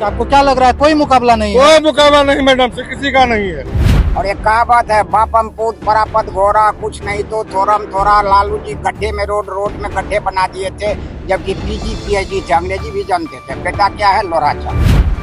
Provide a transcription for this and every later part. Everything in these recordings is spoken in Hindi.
आपको क्या लग रहा है कोई मुकाबला नहीं है? कोई मुकाबला नहीं मैडम से, किसी का नहीं है। और एक कहावत है, बापम पूत परापत घोरा, कुछ नहीं तो थोरम थोड़ा। लालू जी गड्ढे में रोड में गड्ढे बना दिए थे, जबकि पीजी पीएचडी थे, अंग्रेजी भी जानते थे। बेटा क्या है, लोराचा।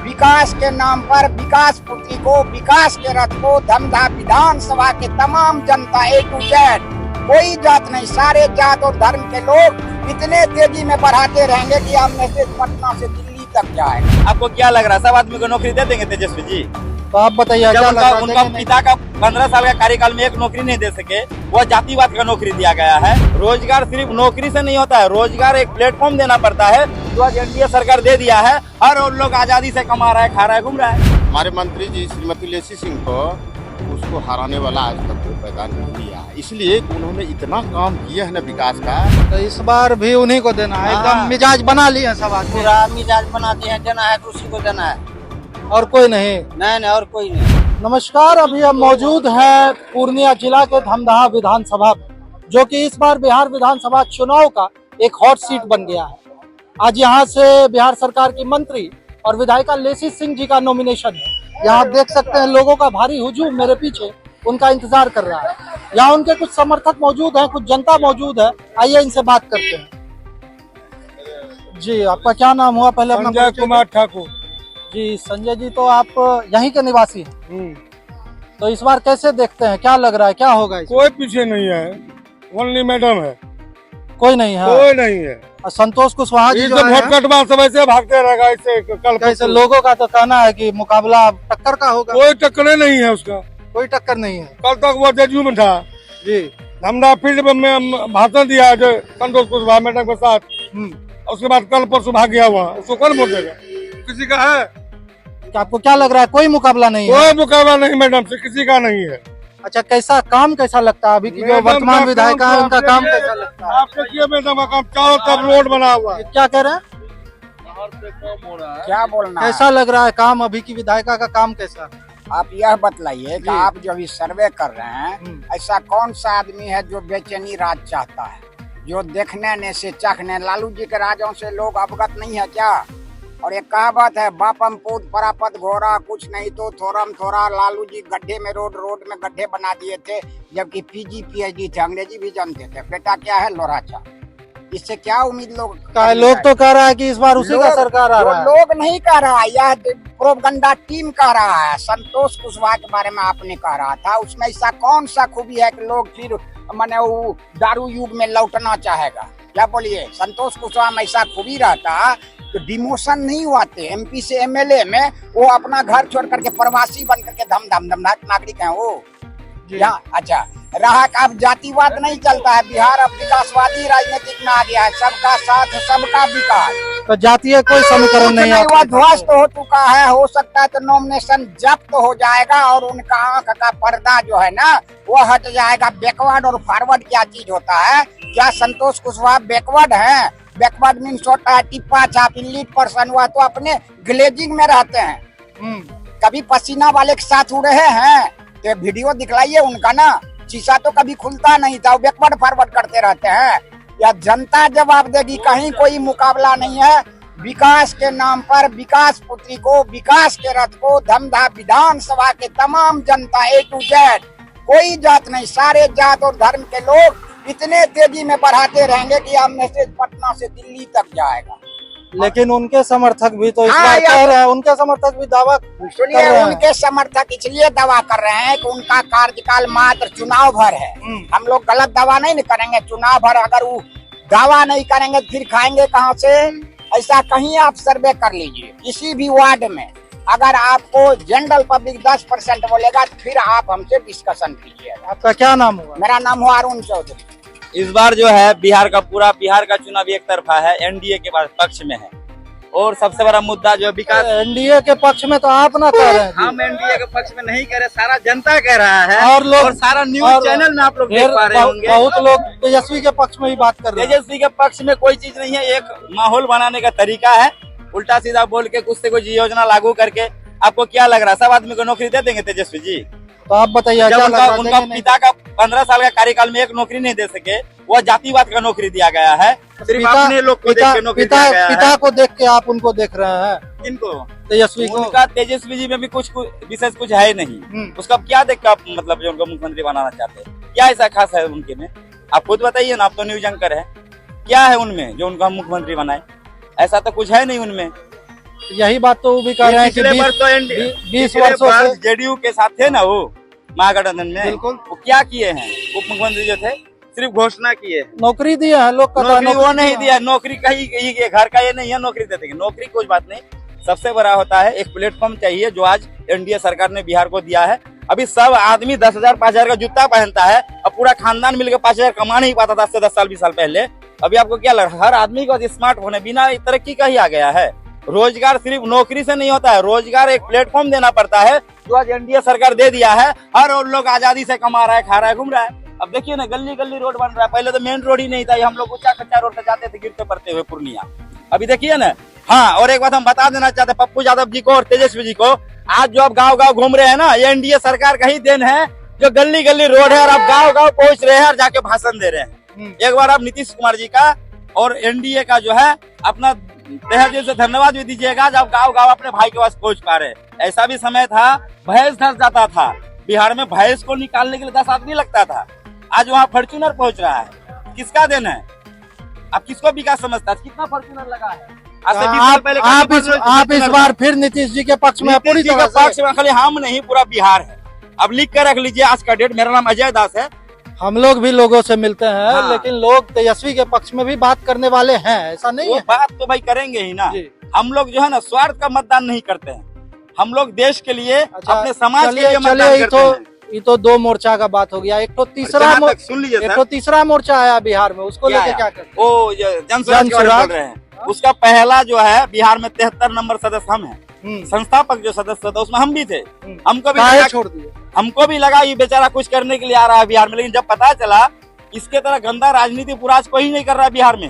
विकास के नाम पर विकास पुत्री को, विकास के रथ को धमधा विधानसभा के तमाम जनता ए टू जेड, कोई जात नहीं, सारे जात और धर्म के लोग इतने तेजी में बढ़ाते रहेंगे कि हम पटना से दिल्ली तक जाए। आपको क्या लग रहा है, सब आदमी को नौकरी दे देंगे तेजस्वी जी? तो आप बताइए, जब क्या लग रहा है? उनका पिता का 15 साल का कार्यकाल में एक नौकरी नहीं दे सके, वो जातिवाद का नौकरी दिया गया है। रोजगार सिर्फ नौकरी से नहीं होता है, रोजगार एक प्लेटफॉर्म देना पड़ता है, जो आज एनडीए सरकार दे दिया है। हर और लोग आजादी से कमा रहा है, खा रहा है, घूम रहा है। हमारे मंत्री जी श्रीमती लेसी सिंह को, उसको हराने वाला आज तक कोई पैदा नहीं दिया है, इसलिए उन्होंने इतना काम किया है ना विकास का। तो इस बार भी उन्हीं को देना है, एकदम मिजाज बना लिए हैं सब आदमी, पूरा मिजाज बना दिए हैं, देना है तो उसी को देना है, और कोई नहीं। नहीं और कोई नहीं। नमस्कार, अभी हम मौजूद हैं पूर्णिया जिला के धमदाहा विधानसभा में, जो कि इस बार बिहार विधानसभा चुनाव का एक हॉट सीट बन गया है। आज यहाँ से बिहार सरकार की मंत्री और विधायिका लेसी सिंह जी का नॉमिनेशन है। यहाँ देख सकते हैं लोगों का भारी हुजूम मेरे पीछे उनका इंतजार कर रहा है। यहाँ उनके कुछ समर्थक मौजूद हैं, कुछ जनता मौजूद है, आइए इनसे बात करते हैं। जी, आपका क्या नाम हुआ पहले? अपना संजय कुमार ठाकुर जी। संजय जी, तो आप यहीं के निवासी हैं, तो इस बार कैसे देखते हैं, क्या लग रहा है, क्या होगा? कोई पीछे नहीं है, ओनली मैडम है, कोई नहीं है, कोई नहीं है। और संतोष कुशवाहा जी जो वोट है, कटवा समय से भागते रहेगा। इससे कल कैसे लोगों का तो कहना है कि मुकाबला टक्कर का होगा। कोई टक्कर नहीं है उसका, कोई टक्कर नहीं है। कल तक वो जदयू में था जी। धमदा फील्ड में भाषण दिया जो संतोष कुशवाहा मैडम के साथ, उसके बाद कल परसों भाग गया हुआ, उसको कौन वोट देगा? किसी का है? आपको क्या लग रहा है कोई मुकाबला नहीं है? कोई मुकाबला नहीं मैडम से, किसी का नहीं है। अच्छा, कैसा काम कैसा लगता है अभी की जो वर्तमान विधायिका है, उनका काम कैसा लगता है? आप देखिए मैडम का काम, चारों तरफ रोड बना हुआ है। क्या कह रहे हैं, क्या बोलना है? कैसा लग रहा है काम अभी की विधायिका का काम कैसा? आप यह बतलाइए कि जी। आप जो भी सर्वे कर रहे हैं, ऐसा कौन सा आदमी है जो बेचैनी राज चाहता है, जो देखने ने से चखने? लालू जी के राजों से लोग अवगत नहीं है क्या? और एक कहावत है, बापम पूत परापत घोरा, कुछ नहीं तो थोरम थोड़ा। लालू जी गड्ढे में रोड में गड्ढे बना दिए थे, जबकि पीजी पीएचडी थे, अंग्रेजी भी जानते थे। बेटा क्या है, लोराचा। इससे क्या उम्मीद लोग तो कह रहा है कि इस बार उसी का सरकार आ रहा है। लोग नहीं कह रहा, यह प्रोपगंडा टीम कह रहा है। संतोष कुशवाहा के बारे में आपने कह रहा था, उसमें ऐसा कौन सा खूबी है कि लोग फिर माने वो दारू युग में लौटना चाहेगा? क्या बोलिए? संतोष कुशवाहा में ऐसा खूबी रहता तो डिमोशन नहीं हुआ थे, एमपी से एमएलए में वो अपना घर छोड़ करके प्रवासी बन करके धम नागरिक है वो। यहाँ अच्छा रहा, अब जातिवाद नहीं चलता है, बिहार अब विकासवादी राजनीतिक में आ गया है, सबका साथ सबका विकास। तो जातीय कोई समीकरण नहीं है, ध्वस्त हो चुका है। हो सकता है तो नॉमिनेशन जब्त हो जाएगा और उनका आंख का पर्दा जो है ना वो हट जाएगा। बैकवर्ड और फॉरवर्ड क्या चीज होता है? क्या संतोष कुशवाहा बैकवर्ड है? बैकवर्ड मीन्स होता है टिप्पा छाप, लीड पर्सन हुआ तो अपने ग्लेजिंग में रहते हैं। कभी पसीना वाले के साथ उड़े हैं तो वीडियो दिखलाइए उनका ना, शीशा तो कभी खुलता नहीं था, वो बैकवर्ड फॉरवर्ड करते रहते हैं। या जनता जवाब देगी, कहीं कोई मुकाबला नहीं है। विकास के नाम पर विकास पुत्री को, विकास के रथ को धमधा विधानसभा के तमाम जनता ए टू जेड, कोई जात नहीं, सारे जात और धर्म के लोग इतने तेजी में बढ़ाते रहेंगे कि हम मैसेज पटना से दिल्ली तक जाएगा। लेकिन उनके समर्थक भी तो इस बार कह रहे हैं, उनके समर्थक भी दावा सुनिए, उनके समर्थक इसलिए दावा कर रहे हैं कि उनका कार्यकाल मात्र चुनाव भर है। हम लोग गलत दावा नहीं करेंगे, चुनाव भर अगर वो दावा नहीं करेंगे फिर खाएंगे कहाँ से? ऐसा कहीं आप सर्वे कर लीजिए, किसी भी वार्ड में अगर आपको जनरल पब्लिक 10% बोलेगा तो फिर आप हमसे डिस्कशन कीजिए। आपका क्या नाम हुआ? मेरा नाम हुआ अरुण चौधरी। इस बार जो है बिहार का चुनाव एक तरफा है, एनडीए के पक्ष में है। और सबसे बड़ा मुद्दा जो विकास, एनडीए के पक्ष में तो आप ना कह रहे हैं। हम एनडीए के पक्ष में नहीं कह रहे, सारा जनता कह रहा है, और लोग, और सारा न्यूज चैनल में आप लोग देख पा रहे होंगे। बहुत लोग तेजस्वी के पक्ष में ही बात कर रहे हैं। तेजस्वी के पक्ष में कोई चीज नहीं है, एक माहौल बनाने का तरीका है, उल्टा सीधा बोल के कुछ से कुछ योजना लागू करके। आपको क्या लग रहा है, सब आदमी को नौकरी दे देंगे तेजस्वी जी? तो आप बताइए जब क्या लग रहा है, उनका देंगे नहीं? पिता का 15 साल का कार्यकाल में एक नौकरी नहीं दे सके, वह जातिवाद का नौकरी दिया गया है। सिर्फ अपने लोग को देख के नौकरी दिया गया है। पिता को देख के आप उनको देख रहे हैं, किनको? तेजस्वी को। उनका तेजस्वी जी में भी कुछ विशेष कुछ है नहीं। उसका क्या देख के आप मतलब जो उनको मुख्यमंत्री बनाना चाहते हैं, क्या ऐसा खास है उनके में? आप खुद बताइए ना, आप तो न्यूज एंकर है, क्या है उनमें जो उनको हम मुख्यमंत्री बनाए? ऐसा तो कुछ है नहीं उनमें। यही बात तो वो भी कह रहे हैं कि 20 वर्षों से जेडीयू के साथ थे ना वो महागठबंधन में, बिल्कुल। वो क्या किए हैं? उप मुख्यमंत्री जो थे सिर्फ घोषणा किए हैं, नौकरी दिए हैं लोग का, नौकरी वो नहीं दिया। नौकरी कहीं घर का ये नहीं है नौकरी दे देंगे, नौकरी कोई बात नहीं। सबसे बड़ा होता है एक प्लेटफॉर्म चाहिए, जो आज एनडीए सरकार ने बिहार को दिया है। अभी सब आदमी 10,000 5,000 का जूता पहनता है, अब पूरा खानदान मिलकर 5,000 कमा नहीं पाता था 10 साल 20 साल पहले। अभी आपको क्या लग रहा है? हर आदमी को स्मार्ट होने बिना तरक्की का ही आ गया है। रोजगार सिर्फ नौकरी से नहीं होता है, रोजगार एक प्लेटफॉर्म देना पड़ता है, जो आज एनडीए सरकार दे दिया है। हर लोग आजादी से कमा रहा है, खा रहा है, घूम रहा है। अब देखिए ना, गली गली रोड बन रहा है। पहले तो मेन रोड ही नहीं था, हम लोग ऊंचा कच्चा रोड से जाते थे गिरते पड़ते हुए पूर्णिया। अभी देखिए ना। हाँ, और एक बात हम बता देना चाहते हैं पप्पू यादव जी को और तेजस्वी जी को, आज जो आप गाँव गाँव घूम रहे हैं ना, ये एनडीए सरकार का ही देन है, जो गली गली रोड है और आप गाँव गाँव पहुंच रहे हैं और जाके भाषण दे रहे हैं। एक बार आप नीतीश कुमार जी का और एनडीए का जो है अपना तहे दिल से धन्यवाद भी दीजिएगा, जब गाँव गाँव अपने भाई के पास पहुंच पा रहे। ऐसा भी समय था भैंस धस जाता था बिहार में, भैंस को निकालने के लिए 10 आदमी लगता था। आज वहाँ फॉर्च्यूनर पहुंच रहा है, किसका देन है? आप किसको विकास समझता है? कितना फॉर्च्यूनर लगा है? आज से 20 साल पहले आप इस बार फिर नीतीश जी के पक्ष में पूरी तरह से? पक्ष में खाली हम नहीं, पूरा बिहार है। अब लिख कर रख लीजिए आज का डेट। मेरा नाम अजय दास है। हम लोग भी लोगों से मिलते हैं, हाँ। लेकिन लोग तेजस्वी के पक्ष में भी बात करने वाले हैं, ऐसा नहीं वो है? बात तो भाई करेंगे ही ना। जी। हम लोग जो है ना स्वार्थ का मतदान नहीं करते हैं, हम लोग देश के लिए, अच्छा, अपने समाज के लिए चलिए मतदान करते हैं। ये तो 2 मोर्चा का बात हो गया। एक तो तीसरा जहाँ तक सुन लीजिए सर, तीसरा मोर्चा आया बिहार में, उसको लेके क्या करते? वो जनसुराज के बारे में बोल रहे हैं। उसका पहला जो है बिहार में 73 नंबर सदस्य हम हैं, संस्थापक जो सदस्य था उसमें हम भी थे। हमको भी लगा, छोड़ दिए, हमको भी लगा ये बेचारा कुछ करने के लिए आ रहा है बिहार में, लेकिन जब पता चला इसके तरह गंदा राजनीति पूरा आज कोई नहीं कर रहा है बिहार में।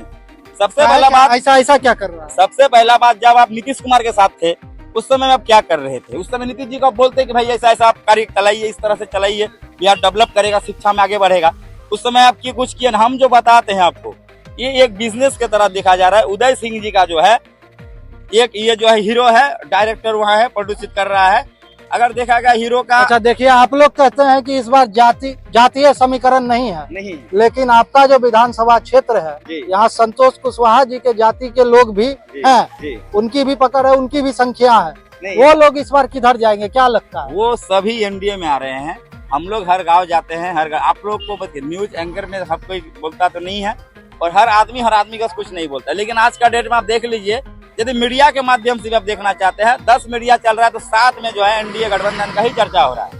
सबसे पहला बात, ऐसा क्या कर रहा है? सबसे पहला बात, जब आप नीतीश कुमार के साथ थे उस समय आप क्या कर रहे थे? उस समय नीतीश जी को आप बोलते कि भाई ऐसा ऐसा आप कार्य चलाइए, इस तरह से चलाइए, बिहार डेवलप करेगा, शिक्षा में आगे बढ़ेगा। उस समय आप कुछ किए? हम जो बताते हैं आपको, ये एक बिजनेस की तरह देखा जा रहा है। उदय सिंह जी का जो है एक ये जो है हीरो है, डायरेक्टर वहाँ है, प्रोड्यूस कर रहा है। अगर देखा गया हीरो का, अच्छा देखिए, आप लोग कहते हैं कि इस बार जातीय समीकरण नहीं है, नहीं, लेकिन आपका जो विधानसभा क्षेत्र है, यहाँ संतोष कुशवाहा जी के जाति के लोग भी हैं, उनकी भी पकड़ है, उनकी भी संख्या है। वो लोग इस बार किधर जाएंगे, क्या लगता है? वो सभी एनडीए में आ रहे हैं। हम लोग हर गांव जाते हैं, हर आप लोग को न्यूज एंकर में सब कोई बोलता तो नहीं है, और हर आदमी का कुछ नहीं बोलता। लेकिन आज का डेट में आप देख लीजिए, यदि मीडिया के माध्यम से भी आप देखना चाहते हैं, 10 मीडिया चल रहा है तो 7 में जो है एनडीए गठबंधन का ही चर्चा हो रहा है।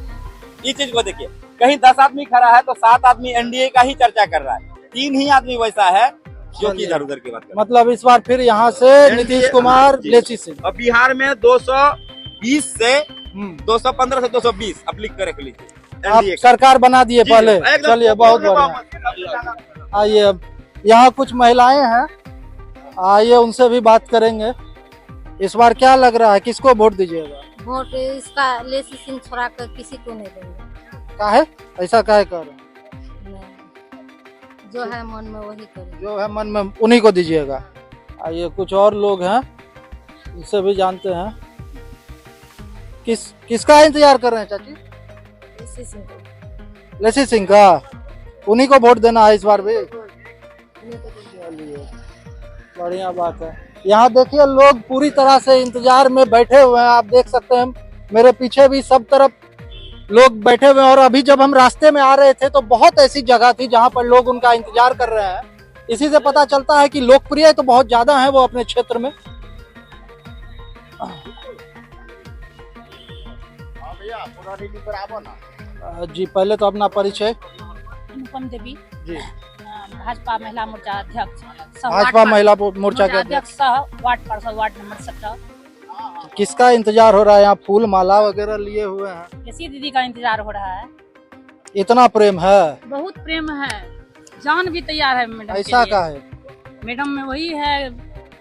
इस चीज को देखिए, कहीं 10 आदमी खड़ा है तो 7 आदमी एनडीए का ही चर्चा कर रहा है, 3 ही आदमी वैसा है जो कि इधर उधर की बात कर। मतलब इस बार फिर यहाँ से नीतीश कुमार, लेची सिंह। और बिहार में 220 से 215 से 220 आप लिख कर रख लीजिए। आप सरकार बना दिए पहले, चलिए बहुत बढ़िया। आइए, अब यहाँ कुछ महिलाएं हैं, आइए उनसे भी बात करेंगे। इस बार क्या लग रहा है, किसको वोट दीजिएगा? वोट इसका लेसी सिंह छोड़ा कर किसी को नहीं देंगे। काहे ऐसा काहे कर रहे हैं? नहीं, जो है मन में वही करेंगे। जो है मन में उन्हीं को दीजिएगा। आइए, कुछ और लोग हैं, इनसे भी जानते हैं। किसका इंतजार कर रहे हैं चाची? लेसी सिंह को। लेसी सिंह का, उन्हीं को वोट देना है इस बार भी। चलिए, बढ़िया बात है। यहाँ देखिए, लोग पूरी तरह से इंतजार में बैठे हुए हैं। आप देख सकते हैं मेरे पीछे भी सब तरफ लोग बैठे हुए हैं, और अभी जब हम रास्ते में आ रहे थे तो बहुत ऐसी जगह थी जहाँ पर लोग उनका इंतजार कर रहे हैं। इसी से पता चलता है कि लोकप्रिय तो बहुत ज्यादा है वो अपने क्षेत्र में। जी, पहले तो अपना परिचय। अनुपम देवी जी, भाजपा महिला मोर्चा अध्यक्ष, भाजपा महिला मोर्चा के अध्यक्ष सह वार्ड पार्षद वार्ड नंबर 17। किसका इंतजार हो रहा है? यहाँ फूल माला वगैरह लिए हुए हैं, इसी दीदी का इंतजार हो रहा है। इतना प्रेम है? बहुत प्रेम है, जान भी तैयार है मैडम। ऐसा का है? मैडम में वही है,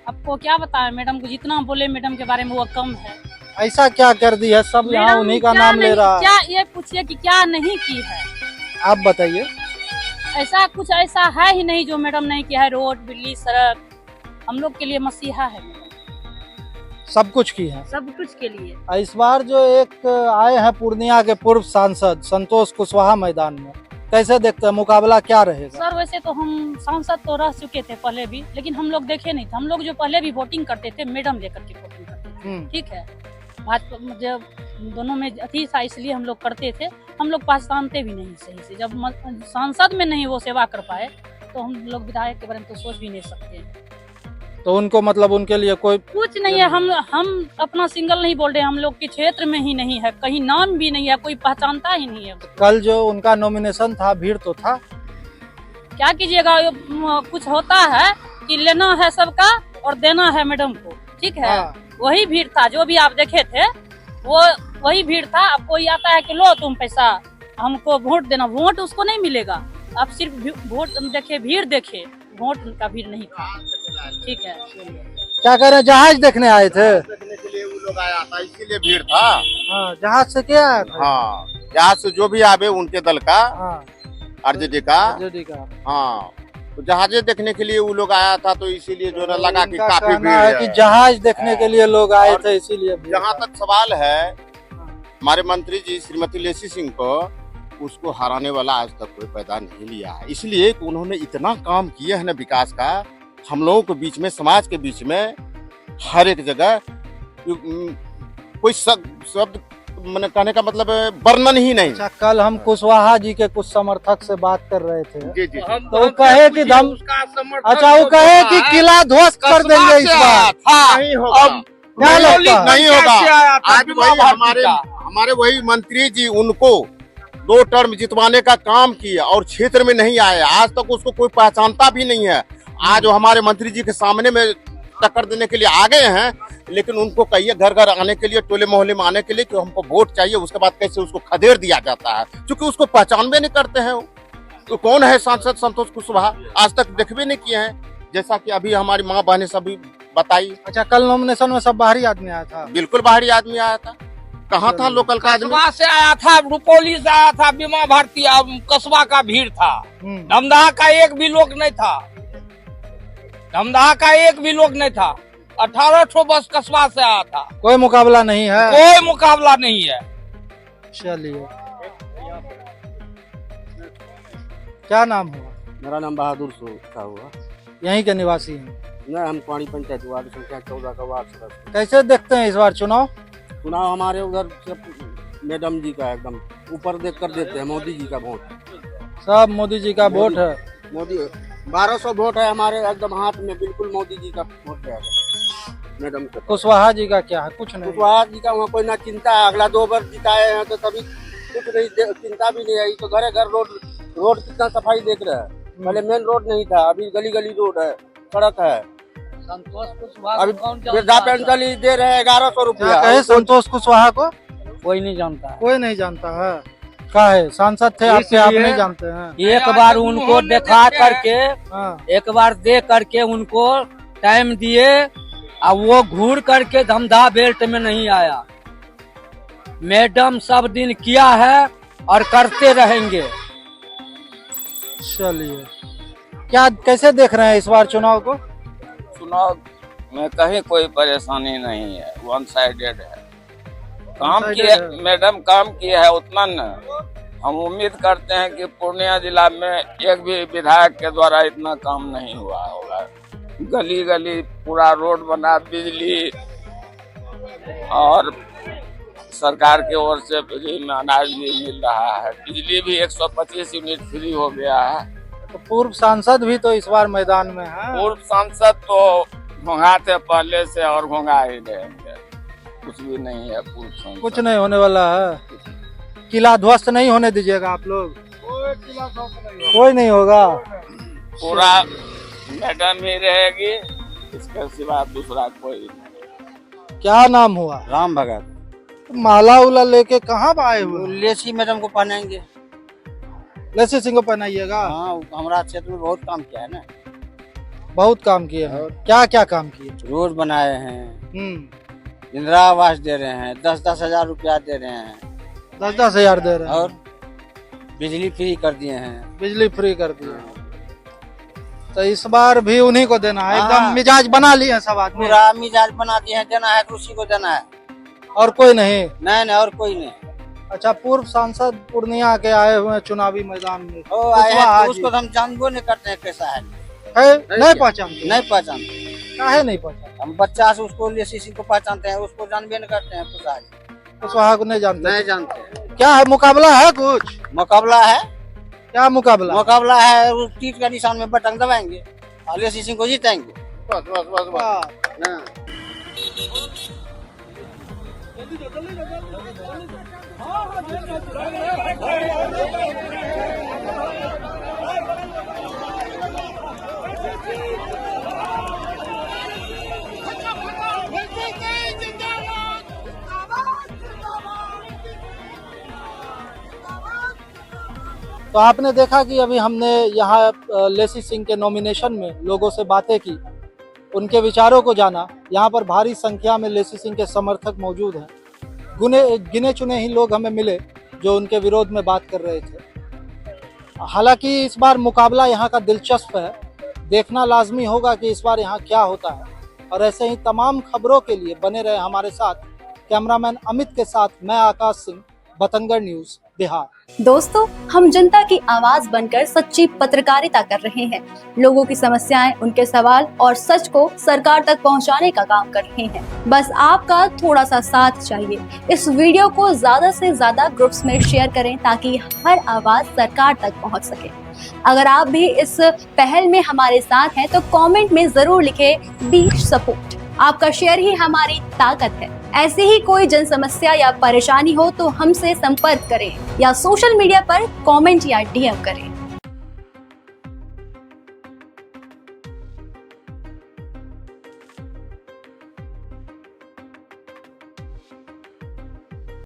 आपको क्या बताएं, मैडम को जितना बोले मैडम के बारे में वो कम है। ऐसा क्या कर दी है, सब यहाँ मैडम, उन्हीं का क्या नाम ले नहीं- रहा है। क्या ये पूछिए कि क्या नहीं की है। आप बताइए। ऐसा कुछ ऐसा है ही नहीं जो मैडम नहीं किया है। रोड, बिजली, सड़क हम लोग के लिए मसीहा है मैडम। सब कुछ की है। सब कुछ के लिए। इस बार जो एक आए हैं पूर्णिया के पूर्व सांसद संतोष कुशवाहा मैदान में, कैसे देखते हैं, मुकाबला क्या रहेगा? सर वैसे तो हम सांसद तो रह चुके थे पहले भी, लेकिन हम लोग देखे नहीं थे। हम लोग जो पहले भी वोटिंग करते थे मैडम लेकर के वोटिंग करते थे, ठीक है। भाजपा जब दोनों में अथी था इसलिए हम लोग करते थे। हम लोग पहचानते भी नहीं सही से। जब सांसद में नहीं वो सेवा कर पाए तो हम लोग विधायक के बारे में तो सोच भी नहीं सकते हैं। तो उनको मतलब उनके लिए कोई कुछ नहीं है। हम अपना सिंगल नहीं बोल रहे, हम लोग के क्षेत्र में ही नहीं है, कहीं नाम भी नहीं है, कोई पहचानता ही नहीं है। कल जो उनका नॉमिनेशन था, भीड़ तो था। क्या कीजिएगा, कुछ होता है कि लेना है सबका और देना है मैडम को, ठीक है। हाँ। वही भीड़ था, जो भी आप देखे थे वो वही भीड़ था। अब कोई आता है कि लो तुम पैसा हमको वोट देना, वोट उसको नहीं मिलेगा। आप सिर्फ वोट देखे, भीड़ देखे, वोट का भीड़ नहीं था, ठीक है। क्या कह रहे हैं, जहाज देखने आए थे? देखने के लिए वो लोग आया था, इसीलिए भीड़ था। हाँ, जहाज से क्या आया था? हाँ, जहाज से जो भी आवे उनके दल का, हाँ, आरजेडी का। आरजेडी का। हाँ, तो जहाजे देखने के लिए वो लोग आया था, तो इसीलिए जो है लगा कि उनका काफी कहना भीड़ है कि है। जहाज देखने के लिए लोग आए थे, इसीलिए भीड़ जहाँ था। तक सवाल है, हमारे मंत्री जी श्रीमती लेसी सिंह को, उसको हराने वाला आज तक कोई पैदा नहीं लिया है। इसलिए कि उन्होंने इतना काम किया है ना विकास का, हम लोगों के बीच में, समाज के बीच में, हर एक जगह कोई शब्द मैंने कहने का मतलब वर्णन ही नहीं। अच्छा, कल हम कुशवाहा जी के कुछ समर्थक से बात कर रहे थे, जी जी, तो वो कहे कि अच्छा, वो कहे कि किला ध्वस्त कर देंगे इस बार। नहीं होगा, क्या लगता है? नहीं होगा। आज वही हमारे वही मंत्री जी उनको 2 टर्म जितवाने का काम किया और क्षेत्र में नहीं आए। आज तक उसको कोई पहचानता भी नहीं है। आज वो हमारे मंत्री जी के सामने में टक्कर देने के लिए आ गए हैं, लेकिन उनको कहिए घर घर आने के लिए, टोले मोहल्ले में आने के लिए कि हमको वोट चाहिए, उसके बाद कैसे उसको खदेड़ दिया जाता है, क्योंकि उसको पहचान भी नहीं करते हैं। तो कौन है सांसद संतोष कुशवाहा, आज तक देख भी नहीं किए हैं, जैसा कि अभी हमारी माँ बहने सभी बताई। अच्छा, कल नॉमिनेशन में सब बाहरी आदमी आया था? बिल्कुल बाहरी आदमी आया था। कहाँ था लोकल का आदमी? कस्बा से आया था, रुपौली से आया था, बीमा भारती, कस्बा का भीड़ था। धमदाहा का एक भी लोग नहीं था। धमदाहा का एक भी लोग नहीं था। 1800 बस कस्बा से आया था। कोई मुकाबला नहीं है? कोई मुकाबला नहीं है। चलिए, क्या नाम हुआ? मेरा नाम बहादुर था हुआ। यहीं के निवासी हैं? नहीं, हम पानी पंचायत वार्ड संख्या 14 का वार्ड सदस्य। कैसे देखते हैं इस बार चुनाव? चुनाव हमारे उधर से मैडम जी का एकदम ऊपर देख कर देते हैं। मोदी जी का वोट, सब मोदी जी का वोट है। मोदी 1200 वोट है हमारे एकदम हाथ में, बिल्कुल मोदी जी का वोट है मैडम का। कुशवाहा जी का क्या है? कुछ नहीं। कुशवाहा जी का वहाँ कोई ना चिंता है। अगला 2 बार जिताए हैं तो कभी कुछ नहीं, चिंता भी नहीं आई। तो घरे घर रोड कितना सफाई देख रहे हैं। पहले मेन रोड नहीं था, अभी गली गली रोड है, सड़क है। अभी वृद्धा पेंशन दे रहे हैं 1100 रुपया। कहे संतोष कुशवाहा को कोई नहीं जानता है। कोई नहीं जानता है। क्या है, सांसद थे आपके, आप नहीं जानते हैं? एक बार उनको दिखा करके, हाँ। एक बार दे करके उनको टाइम दिए, अब वो घूर करके धमधा बेल्ट में नहीं आया। मैडम सब दिन किया है और करते रहेंगे। चलिए, क्या कैसे देख रहे हैं इस बार चुनाव को? चुनाव में कहीं कोई परेशानी नहीं है, वन साइडेड है। काम किया मैडम, काम किया है उतना न। हम उम्मीद करते हैं कि पूर्णिया जिला में एक भी विधायक के द्वारा इतना काम नहीं हुआ होगा। गली गली पूरा रोड बना, बिजली, और सरकार की ओर से फ्री में अनाज भी मिल रहा है। बिजली भी 125 यूनिट फ्री हो गया है। तो पूर्व सांसद भी तो इस बार मैदान में है। पूर्व सांसद तो घोंघा थे पहले से और घोंघा ही रहेंगे, कुछ भी नहीं है पूर्व सांसद। कुछ नहीं होने वाला है। किला ध्वस्त नहीं होने दीजिएगा आप लोग? कोई नहीं होगा, पूरा मैडम ही रहेगी, इसके सिवा दूसरा कोई नहीं। क्या नाम हुआ? राम भगत। माला उला लेके कहाँ आए हुए? लेसी मैडम को पहनाएंगे। लेसी सिंह को पहनाइएगा? हाँ, हमारा क्षेत्र में बहुत काम किया है ना। बहुत काम किए हैं। क्या क्या काम किए? रोड बनाए हैं, इंदिरा आवास दे रहे हैं, 10-10 हजार रुपया दे रहे हैं, 10-10 हजार दे रहे हैं और बिजली फ्री कर दिए हैं। बिजली फ्री कर दी है। तो इस बार भी उन्हीं को देना है, हाँ। एकदम मिजाज बना लिए हैं सब आदमी, पूरा मिजाज बना दिए हैं, देना है तो उसी को देना है, और कोई नहीं। नहीं नहीं और कोई नहीं। अच्छा, पूर्व सांसद पूर्णिया के आए हुए हैं चुनावी मैदान में, ओ आए हैं कुशवाहा तो उसको तो हम जानबो नहीं करते हैं कैसा है, नहीं पहचानते? नहीं पहचानते। काहे नहीं पहचानते? हम बच्चा से उसको लेसी को पहचानते हैं, उसको जानबे नहीं करते हैं। कुशवाहा को नहीं जानते? नहीं जानते। क्या है, मुकाबला है कुछ? मुकाबला है। क्या मुकाबला? मुकाबला है, उस तीर का निशान में बटन दबाएंगे और लेसी सिंह को जीतेंगे। बस बस बस बस। हाँ। तो आपने देखा कि अभी हमने यहाँ लेसी सिंह के नॉमिनेशन में लोगों से बातें की, उनके विचारों को जाना। यहाँ पर भारी संख्या में लेसी सिंह के समर्थक मौजूद हैं। गिने चुने ही लोग हमें मिले जो उनके विरोध में बात कर रहे थे। हालांकि इस बार मुकाबला यहाँ का दिलचस्प है, देखना लाजमी होगा कि इस बार यहाँ क्या होता है। और ऐसे ही तमाम खबरों के लिए बने रहे हमारे साथ। कैमरामैन अमित के साथ मैं आकाश सिंह, बतंगड़ न्यूज, बिहार। दोस्तों, हम जनता की आवाज बनकर सच्ची पत्रकारिता कर रहे हैं। लोगों की समस्याएं, उनके सवाल और सच को सरकार तक पहुंचाने का काम कर रहे हैं। बस आपका थोड़ा सा साथ चाहिए। इस वीडियो को ज्यादा से ज्यादा ग्रुप्स में शेयर करें ताकि हर आवाज सरकार तक पहुंच सके। अगर आप भी इस पहल में हमारे साथ हैं तो कमेंट में जरूर लिखें बी सपोर्ट। आपका शेयर ही हमारी ताकत है। ऐसी ही कोई जन समस्या या परेशानी हो तो हमसे संपर्क करें या सोशल मीडिया पर कमेंट या डीएम करें।